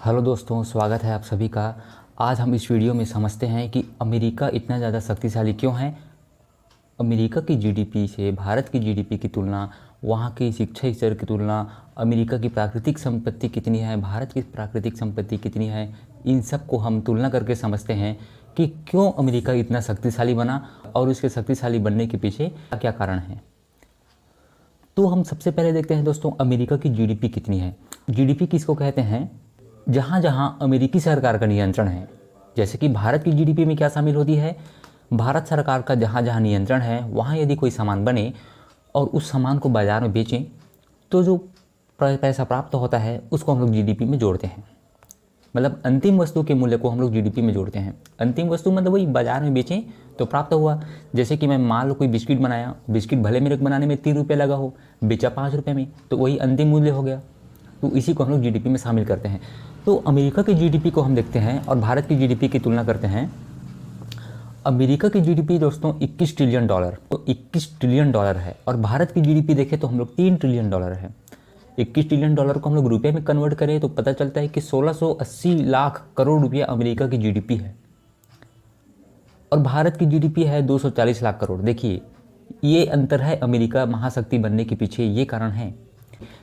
Hello दोस्तों, स्वागत है आप सभी का। आज हम इस वीडियो में समझते हैं कि अमेरिका इतना ज़्यादा शक्तिशाली क्यों है। अमेरिका की जीडीपी से भारत की जीडीपी की तुलना, वहाँ की शिक्षा स्तर की तुलना, अमेरिका की प्राकृतिक संपत्ति कितनी है, भारत की प्राकृतिक संपत्ति कितनी है, इन सब को हम तुलना करके समझते हैं कि क्यों अमेरिका इतना शक्तिशाली बना और उसके शक्तिशाली बनने के पीछे क्या कारण है। तो हम सबसे पहले देखते हैं दोस्तों, अमेरिका की जीडीपी कितनी है। जीडीपी किसको कहते हैं? जहाँ जहाँ अमेरिकी सरकार का नियंत्रण है। जैसे कि भारत की जीडीपी में क्या शामिल होती है? भारत सरकार का जहाँ जहाँ नियंत्रण है, वहाँ यदि कोई सामान बने और उस सामान को बाज़ार में बेचें तो जो पैसा प्राप्त होता है उसको हम लोग जीडीपी में जोड़ते हैं। मतलब अंतिम वस्तु के मूल्य को हम लोग जीडीपी में जोड़ते हैं। अंतिम वस्तु मतलब वही बाज़ार में बेचें तो प्राप्त हुआ। जैसे कि मैं मान लो कोई बिस्किट बनाया, बिस्किट भले मेरे को बनाने में 3 रुपये लगा हो, बेचा 5 रुपये में, तो वही अंतिम मूल्य हो गया। तो इसी को हम लोग जीडीपी में शामिल करते हैं। तो अमेरिका की जीडीपी को हम देखते हैं और भारत की जीडीपी की तुलना करते हैं। अमेरिका की जीडीपी दोस्तों 21 ट्रिलियन डॉलर, तो 21 ट्रिलियन डॉलर है, और भारत की जीडीपी देखें तो हम लोग 3 ट्रिलियन डॉलर है। 21 ट्रिलियन डॉलर को हम लोग रुपये में कन्वर्ट करें तो पता चलता है कि 1680 लाख करोड़ रुपया अमेरिका की जीडीपी है, और भारत की जीडीपी है 240 लाख करोड़। देखिए ये अंतर है अमेरिका महाशक्ति बनने के पीछे, ये कारण है।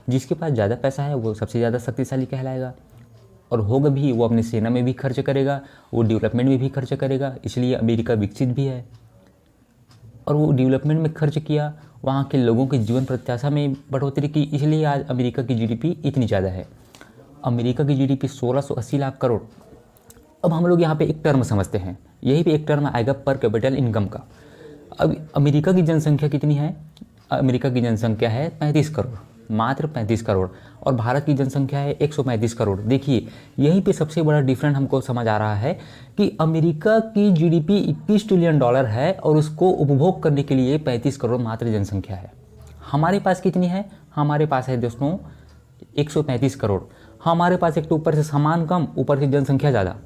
जिसके पास ज़्यादा पैसा है वो सबसे ज़्यादा शक्तिशाली कहलाएगा, और होगा भी, वो अपनी सेना में भी खर्च करेगा, वो डेवलपमेंट में भी खर्च करेगा, इसलिए अमेरिका विकसित भी है। और वो डेवलपमेंट में खर्च किया, वहाँ के लोगों की जीवन प्रत्याशा में बढ़ोतरी की, इसलिए आज अमेरिका की जीडीपी इतनी ज़्यादा है। अमेरिका की जीडीपी 1680 लाख करोड़। अब हम लोग यहाँ पे एक टर्म समझते हैं, यही पे एक टर्म आएगा पर कैपिटल इनकम का। अब अमेरिका की जनसंख्या कितनी है? अमेरिका की जनसंख्या है 35 करोड़, मात्र 35 करोड़, और भारत की जनसंख्या है 135 करोड़। देखिए यहीं पे सबसे बड़ा डिफरेंस हमको समझ आ रहा है कि अमेरिका की जीडीपी 21 ट्रिलियन डॉलर है और उसको उपभोग करने के लिए 35 करोड़ मात्र जनसंख्या है। हमारे पास कितनी है? हमारे पास है दोस्तों 135 करोड़। हमारे पास एक तो ऊपर से सामान कम, ऊपर से जनसंख्या ज़्यादा,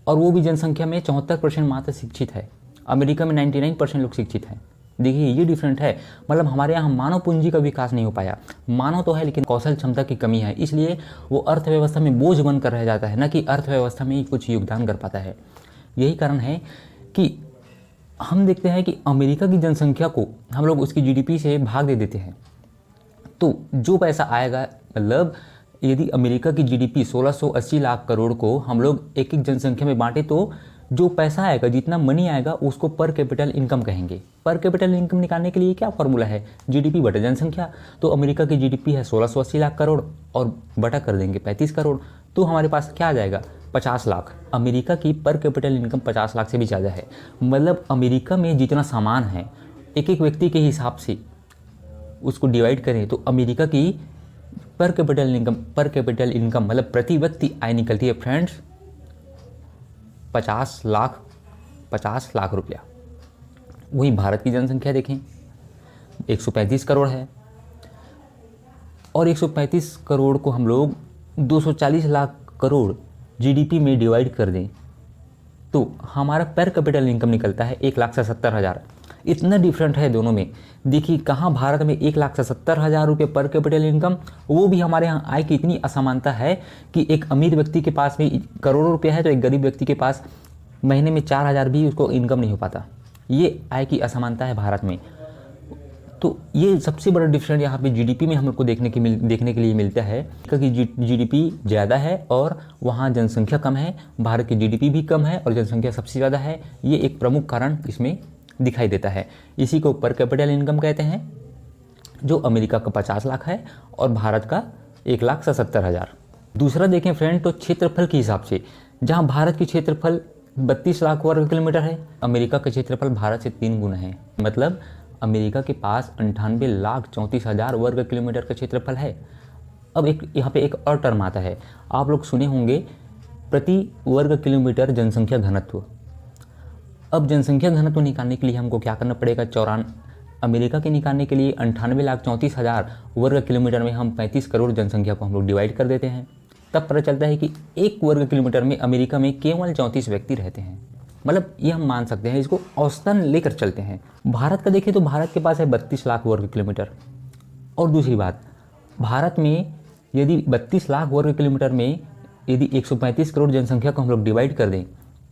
और वो भी जनसंख्या में 74% मात्र शिक्षित है। अमेरिका में 99% लोग शिक्षित हैं। देखिए ये डिफरेंट है। मतलब हमारे यहाँ मानव पूंजी का विकास नहीं हो पाया। मानव तो है लेकिन कौशल क्षमता की कमी है, इसलिए वो अर्थव्यवस्था में बोझ बनकर रह जाता है, न कि अर्थव्यवस्था में कुछ योगदान कर पाता है। यही कारण है कि हम देखते हैं कि अमेरिका की जनसंख्या को हम लोग उसकी जीडीपी से भाग दे देते हैं, तो जो पैसा आएगा, मतलब यदि अमेरिका की जीडीपी 1680 लाख करोड़ को हम लोग एक एक जनसंख्या में बांटे तो जो पैसा आएगा, जितना मनी आएगा, उसको पर कैपिटल इनकम कहेंगे। पर कैपिटल इनकम निकालने के लिए क्या फॉर्मूला है? जीडीपी बटा जनसंख्या। तो अमेरिका की जीडीपी है 1680 लाख करोड़ और बटा कर देंगे 35 करोड़, तो हमारे पास क्या आ जाएगा? 50 लाख। अमेरिका की पर कैपिटल इनकम 50 लाख से भी ज़्यादा है। मतलब अमेरिका में जितना सामान है, एक एक व्यक्ति के हिसाब से उसको डिवाइड करें तो अमेरिका की पर कैपिटल इनकम मतलब प्रति व्यक्ति आय निकलती है फ्रेंड्स 50 लाख रुपया। वही भारत की जनसंख्या देखें 135 करोड़ है, और 135 करोड़ को हम लोग 240 लाख करोड़ जीडीपी में डिवाइड कर दें तो हमारा पर कैपिटल इनकम निकलता है 1,70,000। इतना डिफरेंट है दोनों में। देखिए कहाँ भारत में 1,70,000 रुपये पर कैपिटल इनकम, वो भी हमारे यहाँ आय की इतनी असमानता है कि एक अमीर व्यक्ति के पास में करोड़ों रुपये है तो एक गरीब व्यक्ति के पास महीने में 4,000 भी उसको इनकम नहीं हो पाता। ये आय की असमानता है भारत में। तो ये सबसे बड़ा डिफरेंट यहाँ पे जीडीपी में हम लोग को देखने के लिए मिलता है कि जीडीपी ज़्यादा है और वहाँ जनसंख्या कम है। भारत की जीडीपी भी कम है और जनसंख्या सबसे ज़्यादा है। ये एक प्रमुख कारण इसमें दिखाई देता है। इसी को पर कैपिटल इनकम कहते हैं, जो अमेरिका का 50 लाख है और भारत का 1,70,000। दूसरा देखें फ्रेंड तो क्षेत्रफल के हिसाब से, जहाँ भारत की क्षेत्रफल 32 लाख वर्ग किलोमीटर है, अमेरिका का क्षेत्रफल भारत से 3 गुना है। मतलब अमेरिका के पास 98,34,000 वर्ग किलोमीटर का क्षेत्रफल है। अब एक यहाँ पे एक और टर्म आता है, आप लोग सुने होंगे, प्रति वर्ग किलोमीटर जनसंख्या घनत्व। अब जनसंख्या घनत्व निकालने के लिए हमको क्या करना पड़ेगा? अमेरिका के निकालने के लिए 98,34,000 वर्ग किलोमीटर में हम 35 करोड़ जनसंख्या को हम लोग डिवाइड कर देते हैं। तब पता चलता है कि 1 वर्ग किलोमीटर में अमेरिका में केवल 34 व्यक्ति रहते हैं। मतलब ये हम मान सकते हैं, इसको औसतन लेकर चलते हैं। भारत का देखें तो भारत के पास है 32 लाख वर्ग किलोमीटर। और दूसरी बात, भारत में यदि 32 लाख वर्ग किलोमीटर में यदि 135 करोड़ जनसंख्या को हम लोग डिवाइड कर दें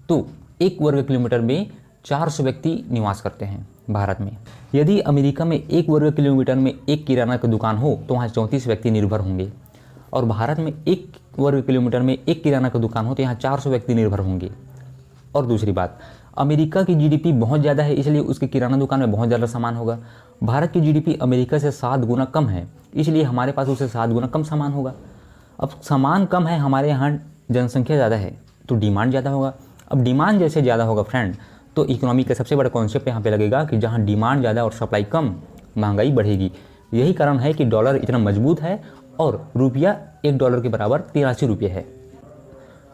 तो 1 वर्ग किलोमीटर में 400 व्यक्ति निवास करते हैं भारत में। यदि अमेरिका में 1 वर्ग किलोमीटर में एक किराना की दुकान हो तो वहाँ 34 व्यक्ति निर्भर होंगे, और भारत में 1 वर्ग किलोमीटर में एक किराना की दुकान हो तो यहाँ 400 व्यक्ति निर्भर होंगे। और दूसरी बात, अमेरिका की जीडीपी बहुत ज़्यादा है, इसलिए उसकी किराना दुकान में बहुत ज़्यादा सामान होगा। भारत की जीडीपी अमेरिका से 7 गुना कम है, इसलिए हमारे पास उससे 7 गुना कम सामान होगा। अब सामान कम है, हमारे यहाँ जनसंख्या ज़्यादा है तो डिमांड ज़्यादा होगा। अब डिमांड जैसे ज़्यादा होगा फ्रेंड, तो इकोनॉमी का सबसे बड़ा कॉन्सेप्ट यहाँ पे लगेगा कि जहाँ डिमांड ज़्यादा और सप्लाई कम, महंगाई बढ़ेगी। यही कारण है कि डॉलर इतना मजबूत है और रुपया $1 के बराबर 83 रुपये है।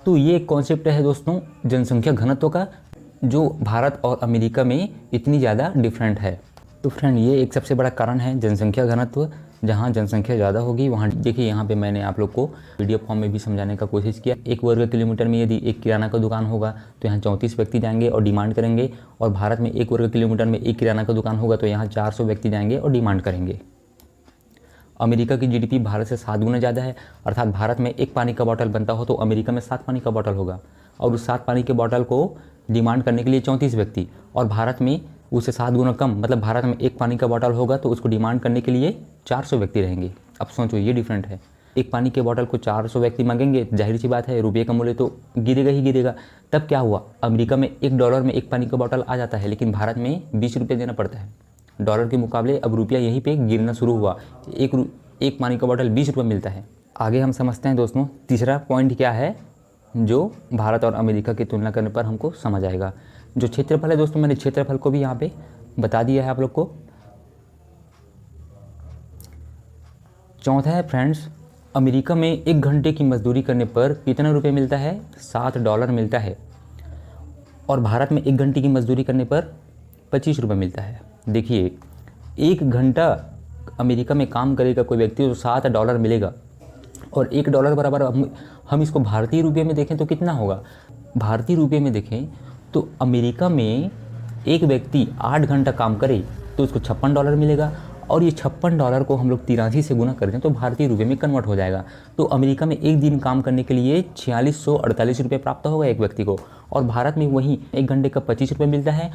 तो ये एक कॉन्सेप्ट है दोस्तों जनसंख्या घनत्व का, जो भारत और अमेरिका में इतनी ज़्यादा डिफरेंट है। तो फ्रेंड ये एक सबसे बड़ा कारण है जनसंख्या घनत्व। जहाँ जनसंख्या ज़्यादा होगी वहाँ देखिए, यहाँ पे मैंने आप लोग को वीडियो फॉर्म में भी समझाने का कोशिश किया। 1 वर्ग किलोमीटर में यदि एक किराना का दुकान होगा तो यहाँ 34 व्यक्ति जाएंगे और डिमांड करेंगे, और भारत में 1 वर्ग किलोमीटर में एक किराना का दुकान होगा तो यहाँ 400 व्यक्ति जाएंगे और डिमांड करेंगे। अमेरिका की जीडीपी भारत से 7 गुना ज़्यादा है, अर्थात भारत में 1 पानी का बॉटल बनता हो तो अमेरिका में 7 पानी का बॉटल होगा, और उस 7 पानी के बॉटल को डिमांड करने के लिए 34 व्यक्ति, और भारत में उससे 7 गुना कम, मतलब भारत में 1 पानी का बॉटल होगा तो उसको डिमांड करने के लिए 400 व्यक्ति रहेंगे। अब सोचो, ये डिफरेंट है। 1 पानी के बॉटल को 400 व्यक्ति मांगेंगे, जाहिर सी बात है रुपये का मूल्य तो गिरेगा ही गिरेगा। तब क्या हुआ, अमेरिका में $1 में 1 पानी का बॉटल आ जाता है, लेकिन भारत में 20 रुपये देना पड़ता है। डॉलर के मुकाबले अब रुपया यहीं पे गिरना शुरू हुआ, एक पानी का बॉटल 20 रुपये मिलता है। आगे हम समझते हैं दोस्तों तीसरा पॉइंट क्या है जो भारत और अमेरिका की तुलना करने पर हमको समझ आएगा। जो क्षेत्रफल है दोस्तों, मैंने क्षेत्रफल को भी यहाँ पे बता दिया है आप लोग को। चौथा है फ्रेंड्स, अमेरिका में 1 घंटे की मजदूरी करने पर कितना रुपये मिलता है? $7 मिलता है, और भारत में 1 घंटे की मजदूरी करने पर 25 रुपये मिलता है। देखिए, 1 घंटा अमेरिका में काम करेगा कोई व्यक्ति तो $7 मिलेगा, और $1 बराबर हम इसको भारतीय रुपये में देखें तो कितना होगा? भारतीय रुपये में देखें तो अमेरिका में एक व्यक्ति 8 घंटा काम करे तो उसको $56 मिलेगा, और ये $56 को हम लोग 83 से गुना कर दें तो भारतीय रुपये में कन्वर्ट हो जाएगा। तो अमेरिका में 1 दिन काम करने के लिए 4648 रुपये प्राप्त होगा एक व्यक्ति को, और भारत में वहीं 1 घंटे का 25 रुपये मिलता है।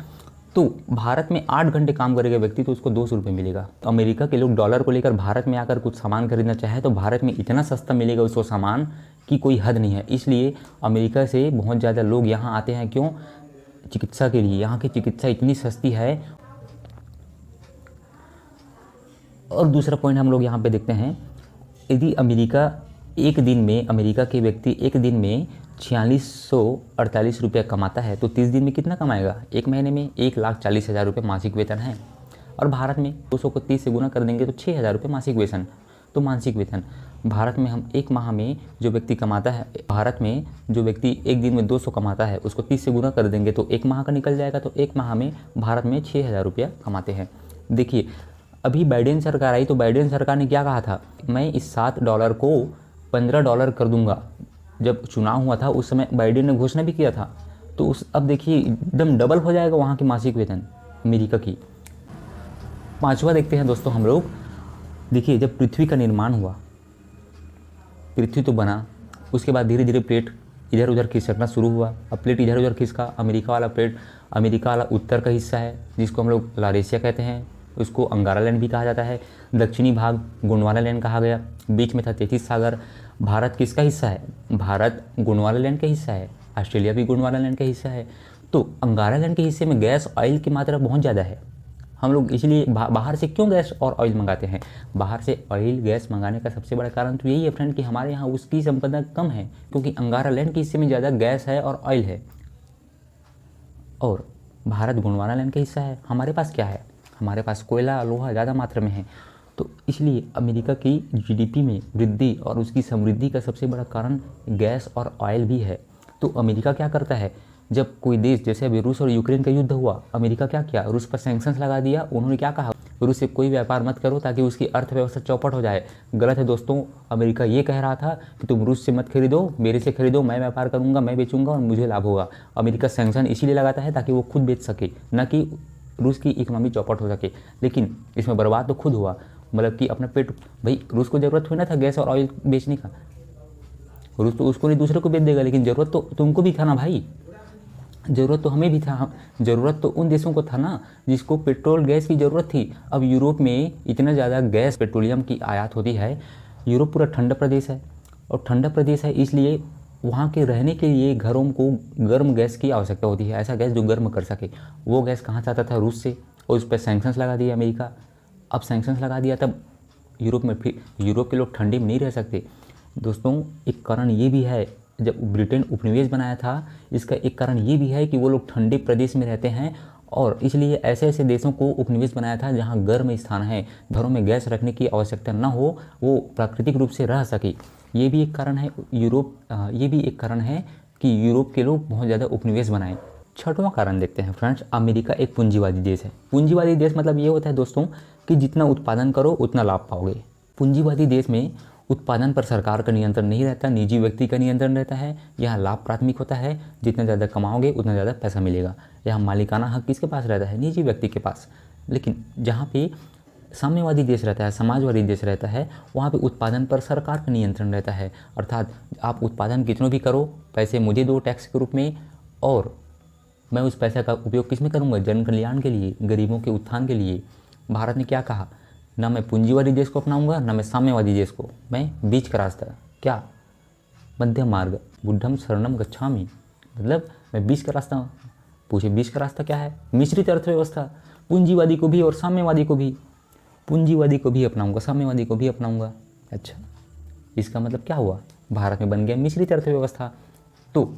तो भारत में 8 घंटे काम करेगा व्यक्ति तो उसको 200 रुपये मिलेगा। तो अमेरिका के लोग डॉलर को लेकर भारत में आकर कुछ सामान खरीदना चाहे तो भारत में इतना सस्ता मिलेगा उसको सामान की कोई हद नहीं है। इसलिए अमेरिका से बहुत ज़्यादा लोग यहाँ आते हैं। क्यों? चिकित्सा के लिए। यहाँ की चिकित्सा इतनी सस्ती है। और दूसरा पॉइंट हम लोग यहाँ पे देखते हैं, यदि अमेरिका के व्यक्ति एक दिन में 4648 रुपये कमाता है तो 30 दिन में कितना कमाएगा? 1 महीने में 1,40,000 रुपये मासिक वेतन है, और भारत में 200 को 30 से गुना कर देंगे तो 6,000 रुपये मासिक वेतन। तो मासिक वेतन भारत में हम 1 माह में जो व्यक्ति कमाता है, भारत में जो व्यक्ति एक दिन में 200 कमाता है उसको 30 से गुना कर देंगे तो 1 माह का निकल जाएगा। तो 1 माह में भारत में 6,000 रुपया कमाते हैं। देखिए, अभी बाइडेन सरकार आई तो बाइडेन सरकार ने क्या कहा था, मैं इस $7 को $15 कर दूंगा। जब चुनाव हुआ था उस समय बाइडेन ने घोषणा भी किया था। तो अब देखिए एकदम डबल हो जाएगा वहाँ की मासिक वेतन अमेरिका की। 5वां देखते हैं दोस्तों हम लोग। देखिए, जब पृथ्वी का निर्माण हुआ, पृथ्वी तो बना, उसके बाद धीरे धीरे प्लेट इधर उधर खिसकना शुरू हुआ। अब प्लेट इधर उधर खिसका, अमेरिका वाला प्लेट, अमेरिका वाला उत्तर का हिस्सा है जिसको हम लोग लारेशिया कहते हैं, उसको अंगारा लैंड भी कहा जाता है। दक्षिणी भाग गोंडवाना लैंड कहा गया। बीच में था 33 सागर। भारत किसका हिस्सा है? भारत गोंडवाना लैंड का हिस्सा है। ऑस्ट्रेलिया भी गोंडवाना लैंड का हिस्सा है। तो अंगारा लैंड के हिस्से में गैस ऑयल की मात्रा बहुत ज़्यादा है। हम लोग इसलिए बाहर से क्यों गैस और ऑयल मंगाते हैं? बाहर से ऑयल गैस मंगाने का सबसे बड़ा कारण तो यही है फ्रेंड कि हमारे यहाँ उसकी संपदा कम है, क्योंकि अंगारा लैंड के हिस्से में ज़्यादा गैस है और ऑयल है, और भारत गोंडवाना लैंड का हिस्सा है। हमारे पास क्या है? हमारे पास कोयला लोहा ज़्यादा मात्रा में है। तो इसलिए अमेरिका की जीडीपी में वृद्धि और उसकी समृद्धि का सबसे बड़ा कारण गैस और ऑयल भी है। तो अमेरिका क्या करता है, जब कोई देश, जैसे अभी रूस और यूक्रेन का युद्ध हुआ, अमेरिका क्या किया? रूस पर सैंक्शंस लगा दिया। उन्होंने क्या कहा? रूस से कोई व्यापार मत करो ताकि उसकी अर्थव्यवस्था चौपट हो जाए। गलत है दोस्तों। अमेरिका ये कह रहा था कि तुम रूस से मत खरीदो, मेरे से खरीदो, मैं व्यापार करूँगा, मैं बेचूंगा और मुझे लाभ होगा। अमेरिका सैंक्शन इसीलिए लगाता है ताकि वो खुद बेच सके, न कि रूस की इकोनॉमी चौपट हो सके। लेकिन इसमें बर्बाद तो खुद हुआ, मतलब कि अपना पेट, भाई रूस को ज़रूरत हुई ना था गैस और ऑयल बेचने का। रूस तो उसको नहीं दूसरे को बेच देगा, लेकिन ज़रूरत तो तुमको भी था ना भाई, ज़रूरत तो हमें भी था। ज़रूरत तो उन देशों को था ना जिसको पेट्रोल गैस की ज़रूरत थी। अब यूरोप में इतना ज़्यादा गैस पेट्रोलियम की आयात होती है। यूरोप पूरा ठंडा प्रदेश है, और ठंडा प्रदेश है इसलिए वहाँ के रहने के लिए घरों को गर्म गैस की आवश्यकता होती है, ऐसा गैस जो गर्म कर सके। वो गैस कहाँ से आता था? रूस से, और उस पर सैंक्शंस लगा दिया अमेरिका। अब सैंक्शंस लगा दिया तब यूरोप में, फिर यूरोप के लोग ठंडी में नहीं रह सकते। दोस्तों एक कारण ये भी है, जब ब्रिटेन उपनिवेश बनाया था, इसका एक कारण ये भी है कि वो लोग ठंडे प्रदेश में रहते हैं, और इसलिए ऐसे ऐसे देशों को उपनिवेश बनाया था जहाँ गर्म स्थान है, घरों में गैस रखने की आवश्यकता न हो, वो प्राकृतिक रूप से रह सके। ये भी एक कारण है ये भी एक कारण है कि यूरोप के लोग बहुत ज़्यादा उपनिवेश बनाए। छठवां कारण देखते हैं फ्रेंड्स, अमेरिका एक पूंजीवादी देश है। पूंजीवादी देश मतलब ये होता है दोस्तों कि जितना उत्पादन करो उतना लाभ पाओगे। पूंजीवादी देश में उत्पादन पर सरकार का नियंत्रण नहीं रहता, निजी व्यक्ति का नियंत्रण रहता है। यहाँ लाभ प्राथमिक होता है, जितना ज़्यादा कमाओगे उतना ज़्यादा पैसा मिलेगा। यहाँ मालिकाना हक किसके पास रहता है? निजी व्यक्ति के पास। लेकिन जहाँ पे साम्यवादी देश रहता है, समाजवादी देश रहता है, वहाँ पे उत्पादन पर सरकार का नियंत्रण रहता है। अर्थात आप उत्पादन कितना भी करो, पैसे मुझे दो टैक्स के रूप में, और मैं उस पैसे का उपयोग किस में करूँगा? जन कल्याण के लिए, गरीबों के उत्थान के लिए। भारत ने क्या कहा? ना मैं पूंजीवादी देश को अपनाऊंगा, ना मैं साम्यवादी देश को, मैं बीच का रास्ता, क्या मध्यम मार्ग, बुद्धम शरणम गच्छामि, मतलब मैं बीच का रास्ता। पूछे बीच का रास्ता क्या है? मिश्रित अर्थव्यवस्था, पूंजीवादी को भी और साम्यवादी को भी, पूंजीवादी को भी अपनाऊंगा, साम्यवादी को भी अपनाऊंगा। अच्छा, इसका मतलब क्या हुआ? भारत में बन गया मिश्रित अर्थव्यवस्था। तो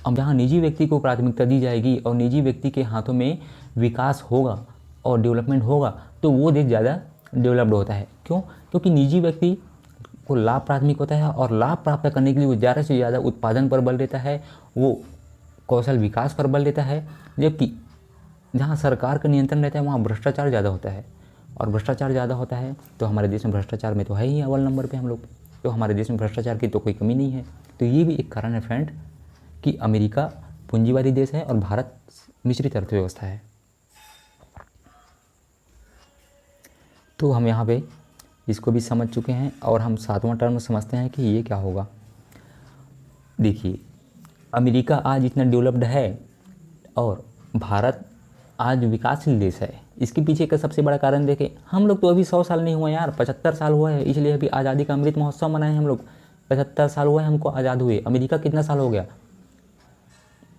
अब जहाँ निजी व्यक्ति को प्राथमिकता दी जाएगी और निजी व्यक्ति के हाथों में विकास होगा और डेवलपमेंट होगा, तो वो देश ज़्यादा डेवलप्ड होता है। क्यों? क्योंकि निजी व्यक्ति को लाभ प्राथमिक होता है, और लाभ प्राप्त करने के लिए वो ज़्यादा से ज़्यादा उत्पादन पर बल देता है, वो कौशल विकास पर बल देता है। जबकि जहाँ सरकार का नियंत्रण रहता है वहाँ भ्रष्टाचार ज़्यादा होता है, और भ्रष्टाचार ज़्यादा होता है तो हमारे देश में भ्रष्टाचार में तो है ही अव्वल नंबर पे हम लोग, तो हमारे देश में भ्रष्टाचार की तो कोई कमी नहीं है। तो ये भी एक कारण है फ्रेंड कि अमेरिका पूंजीवादी देश है और भारत मिश्रित अर्थव्यवस्था है। तो हम यहाँ पे इसको भी समझ चुके हैं, और हम सातवां टर्म समझते हैं कि ये क्या होगा। देखिए, अमेरिका आज इतना डेवलप्ड है और भारत आज विकासशील देश है। इसके पीछे का सबसे बड़ा कारण देखें, हम लोग तो अभी 100 साल नहीं हुआ यार, 75 साल हुआ है, इसलिए अभी आज़ादी का अमृत महोत्सव मनाए हम लोग। 75 साल हुआ है हमको आज़ाद हुए। अमेरिका कितना साल हो गया?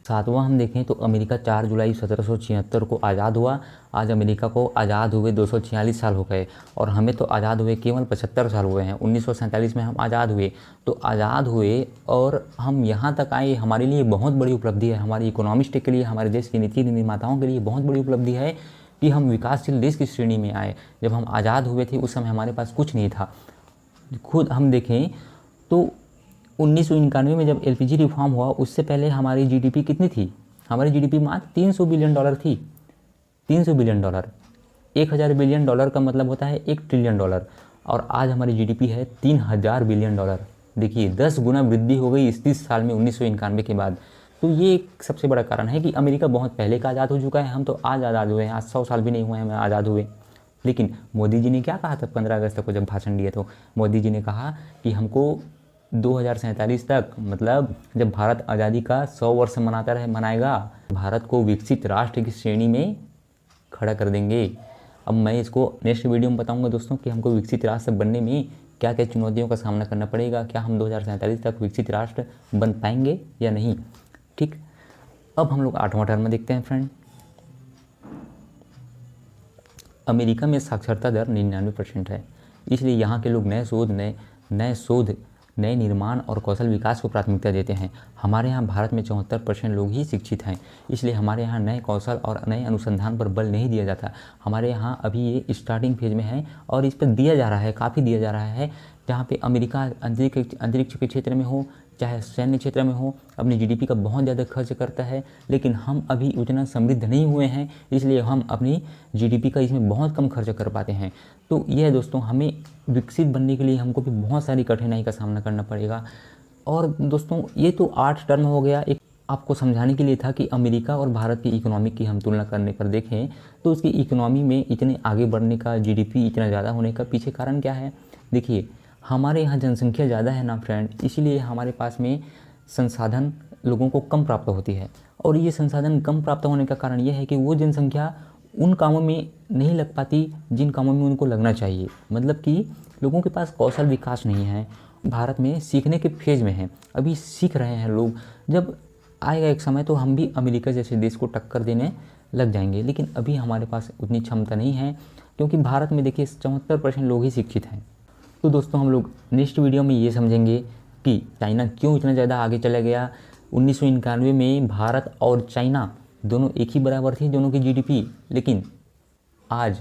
सातवां हम देखें तो अमेरिका 4 जुलाई 1776 को आज़ाद हुआ। आज अमेरिका को आज़ाद हुए 246 साल हो गए, और हमें तो आज़ाद हुए केवल 75 साल हुए हैं। 1947 में हम आज़ाद हुए, तो आज़ाद हुए और हम यहाँ तक आए, हमारे लिए बहुत बड़ी उपलब्धि है। हमारी इकोनॉमिस्ट के लिए, हमारे देश के नीति निर्माताओं के लिए बहुत बड़ी उपलब्धि है कि हम विकासशील देश की श्रेणी में आए। जब हम आज़ाद हुए थे उस समय हमारे पास कुछ नहीं था। खुद हम देखें तो 1991 में जब एलपीजी रिफॉर्म हुआ, उससे पहले हमारी जीडीपी कितनी थी? हमारी जीडीपी मात्र $300 बिलियन थी। $300 बिलियन, $1000 बिलियन का मतलब होता है $1 ट्रिलियन, और आज हमारी जीडीपी है $3000 बिलियन। देखिए 10 गुना वृद्धि हो गई इस 30 साल में 1991 के बाद। तो ये एक सबसे बड़ा कारण है कि अमेरिका बहुत पहले का आज़ाद हो चुका है, हम तो आज आज़ाद हुए हैं, आज 100 साल भी नहीं हुए हैं हमें आज़ाद हुए। लेकिन मोदी जी ने क्या कहा था 15 अगस्त को जब भाषण दिए, तो मोदी जी ने कहा कि हमको 2047 तक, मतलब जब भारत आज़ादी का 100 वर्ष मनाएगा, भारत को विकसित राष्ट्र की श्रेणी में खड़ा कर देंगे। अब मैं इसको नेक्स्ट वीडियो में बताऊंगा दोस्तों कि हमको विकसित राष्ट्र बनने में क्या क्या चुनौतियों का सामना करना पड़ेगा, क्या हम 2047 तक विकसित राष्ट्र बन पाएंगे या नहीं। ठीक, अब हम लोग 8वां टर्म देखते हैं फ्रेंड। अमेरिका में साक्षरता दर 99% है, इसलिए यहाँ के लोग नए शोध, नए निर्माण और कौशल विकास को प्राथमिकता देते हैं। हमारे यहाँ भारत में 74% लोग ही शिक्षित हैं, इसलिए हमारे यहाँ नए कौशल और नए अनुसंधान पर बल नहीं दिया जाता। हमारे यहाँ अभी ये स्टार्टिंग फेज में है और इस पर दिया जा रहा है, काफ़ी दिया जा रहा है। जहाँ पे अमेरिका अंतरिक्ष के क्षेत्र में हो, चाहे सैन्य क्षेत्र में हो, अपनी जीडीपी का बहुत ज़्यादा खर्च करता है, लेकिन हम अभी उतना समृद्ध नहीं हुए हैं, इसलिए हम अपनी जीडीपी का इसमें बहुत कम खर्च कर पाते हैं। तो ये है दोस्तों, हमें विकसित बनने के लिए हमको भी बहुत सारी कठिनाई का सामना करना पड़ेगा। और दोस्तों ये तो 8 टर्म हो गया, एक आपको समझाने के लिए था कि अमेरिका और भारत की इकोनॉमी की हम तुलना करने पर देखें तो उसकी इकोनॉमी में इतने आगे बढ़ने का, जीडीपी इतना ज़्यादा होने का पीछे कारण क्या है। देखिए, हमारे यहाँ जनसंख्या ज़्यादा है ना फ्रेंड, इसीलिए हमारे पास में संसाधन लोगों को कम प्राप्त होती है। और ये संसाधन कम प्राप्त होने का कारण ये है कि वो जनसंख्या उन कामों में नहीं लग पाती जिन कामों में उनको लगना चाहिए। मतलब कि लोगों के पास कौशल विकास नहीं है। भारत में सीखने के फेज़ में है, अभी सीख रहे हैं लोग। जब आएगा एक समय तो हम भी अमेरिका जैसे देश को टक्कर देने लग जाएंगे, लेकिन अभी हमारे पास उतनी क्षमता नहीं है, क्योंकि भारत में देखिए 74% लोग ही शिक्षित हैं। तो दोस्तों हम लोग नेक्स्ट वीडियो में ये समझेंगे कि चाइना क्यों इतना ज़्यादा आगे चला गया। 1991 में भारत और चाइना दोनों एक ही बराबर थी, दोनों की जीडीपी, लेकिन आज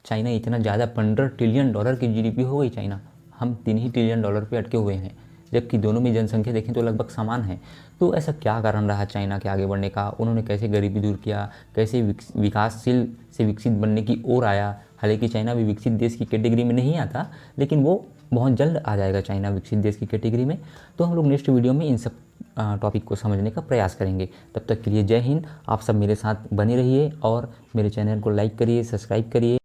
चाइना इतना ज़्यादा $15 ट्रिलियन की जीडीपी हो गई चाइना, हम $3 ही ट्रिलियन पे अटके हुए हैं, जबकि दोनों में जनसंख्या देखें तो लगभग समान है। तो ऐसा क्या कारण रहा चाइना के आगे बढ़ने का? उन्होंने कैसे गरीबी दूर किया, कैसे विकासशील से विकसित बनने की ओर आया? हालांकि चाइना भी विकसित देश की कैटेगरी में नहीं आता, लेकिन वो बहुत जल्द आ जाएगा चाइना विकसित देश की कैटेगरी में। तो हम लोग नेक्स्ट वीडियो में इन सब टॉपिक को समझने का प्रयास करेंगे। तब तक के लिए जय हिंद। आप सब मेरे साथ बने रहिए और मेरे चैनल को लाइक करिए, सब्सक्राइब करिए।